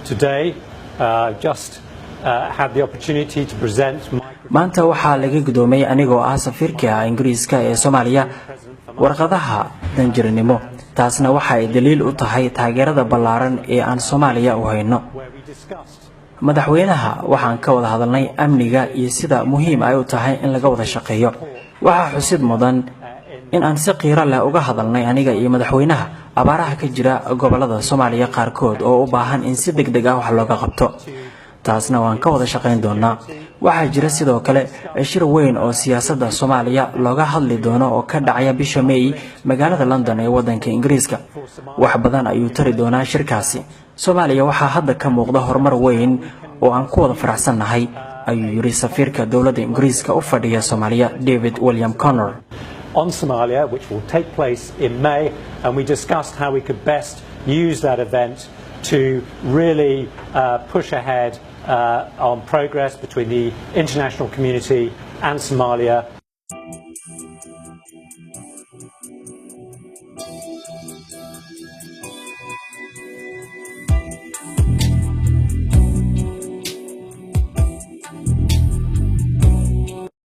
Today, just had the opportunity to present maanta waxaa laga gudoomay anigoo ah safiirka Ingiriiska ee Soomaaliya warqadaha danjirnimo taasna waxa ay daliil u tahay taageerada ballaaran ee aan Soomaaliya u hayno madaxweynaha waxaan ka wada hadalnay amniga iyo sida muhiim ay u tahay in laga wada shaqeeyo waxa xusid mudan in aan si qiiro leh uga hadalnay aniga iyo madaxweynaha abaaraha ka jira gobolada Soomaaliya qaarkood oo u baahan in si degdeg ah wax looga qabto taasna waan ka wada shaqeyn doonaa waxa jira sidoo kale shir weyn oo siyaasadda Soomaaliya looga hadli doono oo ka dhacaya bisha May magaalada London ee wadanka Ingiriiska wax badan ayuu tari doonaa shirkaasi Soomaaliya waxa hadda ka muuqda horumar weyn oo aan ku wada faraxsanahay ayuu yiri safiirka dawladda Ingiriiska u fadhiya Soomaaliya David William Connor on Somalia, which will take place in May, and we discussed how we could best use that event to really push ahead on progress between the international community and Somalia